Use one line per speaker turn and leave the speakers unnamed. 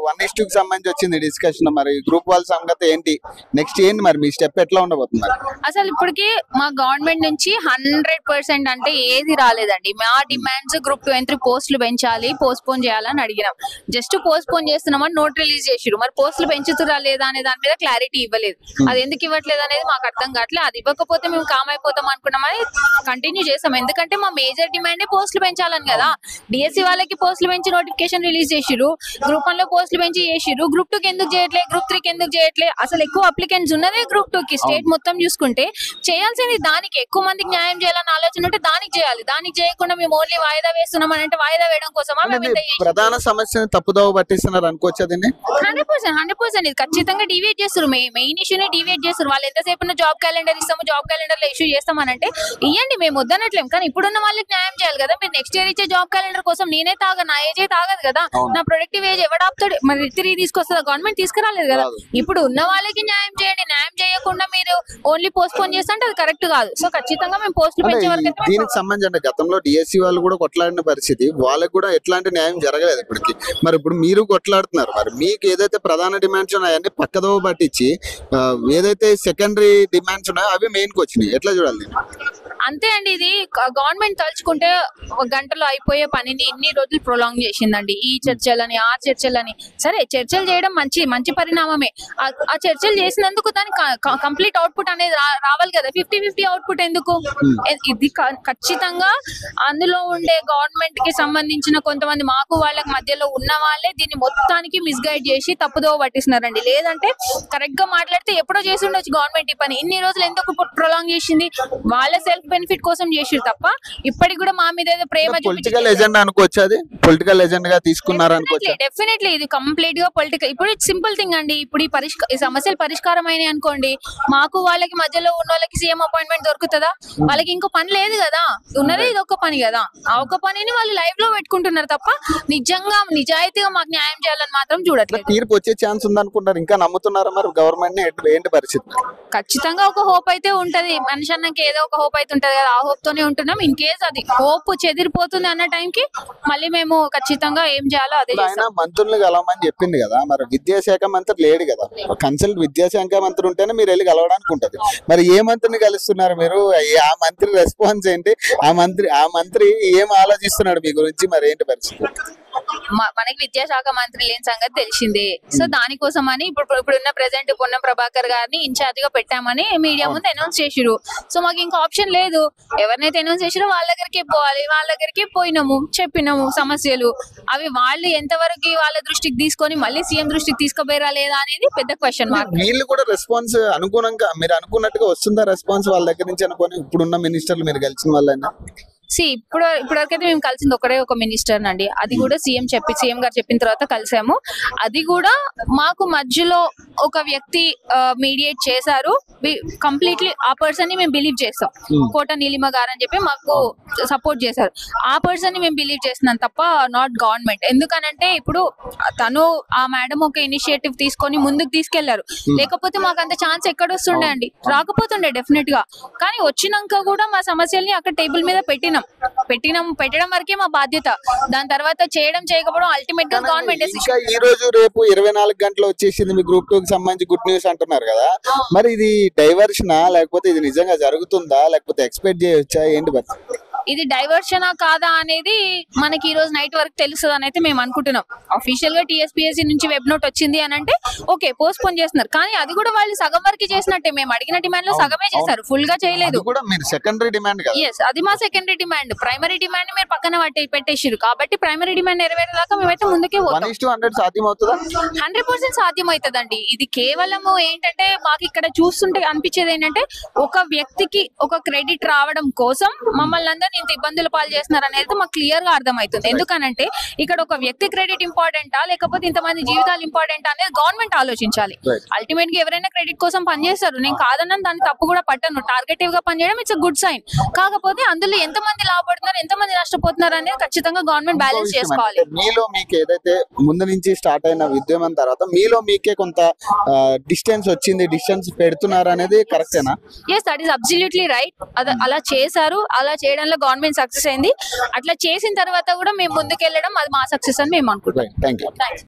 1:2 కి సంబంధించి వచ్చింది డిస్కషన్. మరి గ్రూప్ వాళ్ళ సంగతి ఏంటి, నెక్స్ట్ ఏంటి, మరి మీ స్టెప్ ఎట్లా ఉండబోతుంది?
అసలు ఇప్పటికి మా గవర్నమెంట్ నుంచి 100% అంటే ఏది రాలేదండి. మా డిమాండ్స్ గ్రూప్ 2 పోస్టులు పెంచాలి, పోస్ట్పోన్ చేయాలని అడిగినాం. జస్ట్ పోస్ట్పోన్ చేస్తున్నామని నోట్ రిలీజ్ చేసిరు. మరి పోస్టులు పెంచుతురా లేదా అనే దాని మీద క్లారిటీ ఇవ్వలేదు. అది ఎందుకు ఇవ్వట్లేదు అనేది మాకు అర్థం కావట్లేదు. అది ఇవ్వకపోతే మేము కామ్ అయిపోతాం అనుకున్నామని కంటిన్యూ చేస్తాం. ఎందుకంటే మా మేజర్ డిమాండ్ పోస్టులు పెంచాలని కదా. డిఎస్సి వాళ్ళకి పోస్టులు పెంచి నోటిఫికేషన్ రిలీజ్ చేసిరు, గ్రూప్ 1 లో పోస్టులు పెంచి చేసిరు. గ్రూప్ 2 కి ఎందుకు చేయట్లేదు, గ్రూప్ 3 కి ఎందుకు చేయట్లేదు? అసలు ఎక్కువ అప్లికెంట్స్ ఉన్నదే గ్రూప్ 2 కి. స్టేట్ మొత్తం చూసుకుంటే చేయాల్సింది దానికి, ఎక్కువ మందికి న్యాయం చేయాలని ఆలోచన ఉంటే దానికి చేయాలి. దానికి చేయకుండా మేము ఓన్లీ వాయిదా వేస్తున్నాం అంటే వాయిదా వేయడం కోసమా?
ప్రధాన సమస్యను తప్పుదోవ పట్టిస్తున్నారు అనుకోవచ్చు. దీన్ని
100% ఇది ఖచ్చితంగా డివియేట్ చేస్తారు. మెయిన్ ఇష్యూనే డివియేట్ చేస్తారు. వాళ్ళు ఎంతసేపు జాబ్ క్యాలెండర్ ఇస్తాము, జాబ్ క్యాలెండర్ లో ఇష్యూ చేస్తామని అంటే ఇవ్వండి, మేము వద్దనట్లేం. కానీ ఇప్పుడున్న వాళ్ళకి న్యాయం చేయాలి కదా. మీరు నెక్స్ట్ ఇయర్ ఇచ్చే జాబ్ క్యాలెండర్ కోసం నేనే నా ఏజే తాగదు కదా. నా ప్రొడక్టివ్ ఏజ్ ఎవడాపుతాడు? మరి తిరిగి తీసుకొస్తుందా? గవర్నమెంట్ తీసుకురాలేదు కదా. ఇప్పుడు ఉన్న వాళ్ళకి న్యాయం చేయండి. న్యాయం చేయకుండా మీరు ఓన్లీ పోస్ట్ పోన్ చేస్తే అది కరెక్ట్ కాదు. సో ఖచ్చితంగా మేము పోస్టులు పెంచే వరకు.
దీనికి సంబంధించి గతంలో డిఎస్సి వాళ్ళు కూడా కొట్లాడిన పరిస్థితి, వాళ్ళకి కూడా ఎట్లాంటి న్యాయం జరగలేదు ఇప్పటికి. మరి ఇప్పుడు మీరు కొట్లాడుతున్నారు. మరి మీకు ఏదైతే ప్రధాన డిమాండ్స్ ఉన్నాయో అవన్నీ పక్కదోవ పట్టించి ఏదైతే సెకండరీ డిమాండ్స్ ఉన్నాయో అవి మెయిన్ కి వచ్చినాయి. ఎట్లా చూడాలి?
అంతే అండి. ఇది గవర్నమెంట్ తలుచుకుంటే ఒక గంటలో అయిపోయే పనిని ఇన్ని రోజులు ప్రొలాంగ్ చేసిందండి. ఈ చర్చలని ఆ చర్చలని. సరే, చర్చలు చేయడం మంచి పరిణామమే. ఆ చర్చలు చేసినందుకు దానికి కంప్లీట్ అవుట్పుట్ అనేది రావాలి కదా. 50-50 అవుట్పుట్ ఎందుకు? ఇది ఖచ్చితంగా అందులో ఉండే గవర్నమెంట్ కి సంబంధించిన కొంతమంది మాకు వాళ్ళకి మధ్యలో ఉన్న వాళ్ళే దీన్ని మొత్తానికి మిస్గైడ్ చేసి తప్పుదోవ పట్టిస్తున్నారండి. లేదంటే కరెక్ట్ గా మాట్లాడితే ఎప్పుడో చేసి ఉండొచ్చు గవర్నమెంట్ ఈ పని. ఇన్ని రోజులు ఎందుకు ప్రొలాంగ్ చేసింది? వాళ్ళ సెల్ఫ్ బెనిఫిట్ కోసం చేసిరు తప్ప ఇప్పటికి కూడా మా మీద ఏదో ప్రేమ
పొలిటికల్ ఎజెండా అనుకోవచ్చు. అది పొలిటికల్ ఎజెండా గా తీసుకున్నారు అనుకోవచ్చు.
డెఫినెట్లీ ఇది కంప్లీట్ గా పొలిటికల్. ఇప్పుడు సింపుల్ థింగ్ అండి. ఇప్పుడు ఈ సమస్యలు పరిష్కారం అయినాయి అనుకోండి, మాకు వాళ్ళకి మధ్యలో ఉన్న వాళ్ళకి సీఎం అపాయింట్మెంట్ దొరుకుతుందా? వాళ్ళకి ఇంకో పని లేదు కదా. ఉన్నదే ఇది ఒక్క పని కదా. ఆ ఒక్క పనిని వాళ్ళు లైవ్ లో పెట్టుకుంటున్నారు తప్ప నిజంగా నిజాయితీగా మాకు న్యాయం చేయాలని మాత్రం చూడట్లేదు.
తీర్పు వచ్చే ఛాన్స్ ఉందనుకుంటారు. ఇంకా నమ్ముతున్నారా మరి గవర్నమెంట్ ని? ఏంటి పరిస్థితి?
ఖచ్చితంగా ఒక హోప్ అయితే ఉంటది. మనిషి అన్నాక ఏదో ఒక హోప్ అయితే ఉంటది కదా. ఆ హోప్ తోనే ఉంటున్నాం. ఇన్ కేస్ అది హోప్ చెదిరిపోతుంది అన్న టైంకి మళ్ళీ మేము ఖచ్చితంగా ఏం చేయాలో అదే చేస్తాం.
మంత్రులు కలవమని చెప్పింది కదా. మరి విద్యాశాఖ మంత్రి లేడు కదా. కన్సల్ట్ విద్యాశాఖ మంత్రి ఉంటేనే మీరు వెళ్ళి కలవడానికి ఉంటది. మరి ఏ మంత్రిని కలుస్తున్నారు మీరు? ఆ మంత్రి రెస్పాన్స్ ఏంటి? ఆ మంత్రి ఏం ఆలోచిస్తున్నాడు మీ గురించి? మరి ఏంటి పరిస్థితి?
మనకి విద్యాశాఖ మంత్రి లేని సంగతి తెలిసిందే. సో దానికోసం అని ఇప్పుడున్న ప్రెసిడెంట్ పొన్నం ప్రభాకర్ గారిని ఇన్ఛార్జ్ గా పెట్టామని మీడియా ముందు అనౌన్స్ చేసిరు. సో మాకు ఇంకా ఆప్షన్ లేదు. ఎవరినైతే అనౌన్స్ చేసిరో వాళ్ళ దగ్గరికి పోవాలి. వాళ్ళ దగ్గరికి పోయినాము, చెప్పినాము సమస్యలు. అవి వాళ్ళు ఎంతవరకు వాళ్ళ దృష్టికి తీసుకొని మళ్ళీ సీఎం దృష్టికి తీసుకుపోయారా లేదా అనేది పెద్ద క్వశ్చన్ మార్క్.
వీళ్ళు కూడా రెస్పాన్స్ అనుగుణంగా మీరు అనుకున్నట్టుగా వస్తుందా రెస్పాన్స్ వాళ్ళ దగ్గర నుంచి అనుకోని? ఇప్పుడున్న మినిస్టర్లు మీరు కలిసిన వాళ్ళైనా
ఇప్పటివరకైతే మేము కలిసింది ఒక మినిస్టర్ అండి. అది కూడా సీఎం గారు చెప్పిన తర్వాత కలిసాము. అది కూడా మాకు మధ్యలో ఒక వ్యక్తి మీడియేట్ చేశారు. కంప్లీట్లీ ఆ పర్సన్ ని మేము బిలీవ్ చేస్తాం. కోట నీలిమ గారు అని చెప్పి మాకు సపోర్ట్ చేశారు. ఆ పర్సన్ ని మేము బిలీవ్ చేస్తున్నాం తప్ప నాట్ గవర్నమెంట్. ఎందుకనంటే ఇప్పుడు తను ఆ మేడం ఒక ఇనిషియేటివ్ తీసుకొని ముందుకు తీసుకెళ్లారు. లేకపోతే మాకు అంత ఛాన్స్ ఎక్కడ వస్తుండే అండి? రాకపోతుండే డెఫినెట్ గా. కానీ వచ్చినాక కూడా మా సమస్యల్ని అక్కడ టేబుల్ మీద పెట్టడం వరకే మా బాధ్యత. దాని తర్వాత చేయకపోవడం అల్టిమేట్ గా గవర్నమెంట్.
ఈ రోజు రేపు 24 గంటలు వచ్చేసింది మీ గ్రూప్ 2 కి సంబంధించి గుడ్ న్యూస్ అంటున్నారు కదా. మరి ఇది డైవర్షనా, లేకపోతే ఇది నిజంగా జరుగుతుందా, లేకపోతే ఎక్స్పెక్ట్ చేయొచ్చా? ఏంటి మరి
ఇది డైవర్షనా కాదా అనేది మనకి ఈ రోజు నైట్ వరకు తెలుస్తుంది అని అయితే మేము అనుకుంటున్నాం. అఫీషియల్ గా టీఎస్పీఎస్సీ నుంచి వెబ్ నోట్ వచ్చింది అని అంటే ఓకే, పోస్ట్ పోన్ చేస్తున్నారు. కానీ అది కూడా వాళ్ళు సగం వరకు చేసినట్టే. మేము అడిగిన డిమాండ్ లో సగమే చేశారు, ఫుల్ గా చేయలేదు. అది మా సెకండరీ డిమాండ్. ప్రైమరీ డిమాండ్ మీరు పక్కన పెట్టేసారు కాబట్టి ప్రైమరీ డిమాండ్ నెరవేరేదాకా మేమైతే ముందుకే పోతాం. 100% సాధ్యమవుతుందండి. ఇది కేవలం ఏంటంటే మాకు ఇక్కడ చూస్తుంటే అనిపించేది ఏంటంటే ఒక వ్యక్తికి ఒక క్రెడిట్ రావడం కోసం మమ్మల్ని అందరినీ ఇంత ఇబ్బందులు పాలు చేస్తున్నారు అనేది మాకు క్లియర్ గా అర్థమవుతుంది. ఎందుకనంటే ఇక్కడ ఒక వ్యక్తి క్రెడిట్ ఇంపార్టెంటా లేకపోతే ఇంతమంది జీవితాలు ఇంపార్టెంట్ అనేది గవర్నమెంట్ ఆలోచించాలి. అల్టిమేట్ గా ఎవరైనా క్రెడిట్ కోసం పనిచేస్తారు, నేను కాదన్నాను, దాన్ని తప్పు కూడా పట్టను. టార్గెటివ్ గా పనిచేయడం ఇట్స్ గుడ్ సైన్. కాకపోతే అందులో ఎంతమంది లాభపడుతున్నారు, ఎంతమంది నష్టపోతున్నారు అనేది ఖచ్చితంగా గవర్నమెంట్ బ్యాలెన్స్ చేసుకోవాలి.
మీలో మీకు ఏదైతే ముందు నుంచి స్టార్ట్ అయిన ఉద్యమం తర్వాత మీలో మీకే కొంత డిస్టెన్స్ వచ్చింది, డిస్టెన్స్ పెడుతున్నారు అనేది కరెక్టేనా?
yes, that is absolutely right. అలా చేశారు. అలా చేయడంలో గవర్నమెంట్ సక్సెస్ అయింది. అట్లా చేసిన తర్వాత కూడా మేము ముందుకెళ్ళడం అది మా సక్సెస్ అని మేము అనుకుంటాం.
Thank you.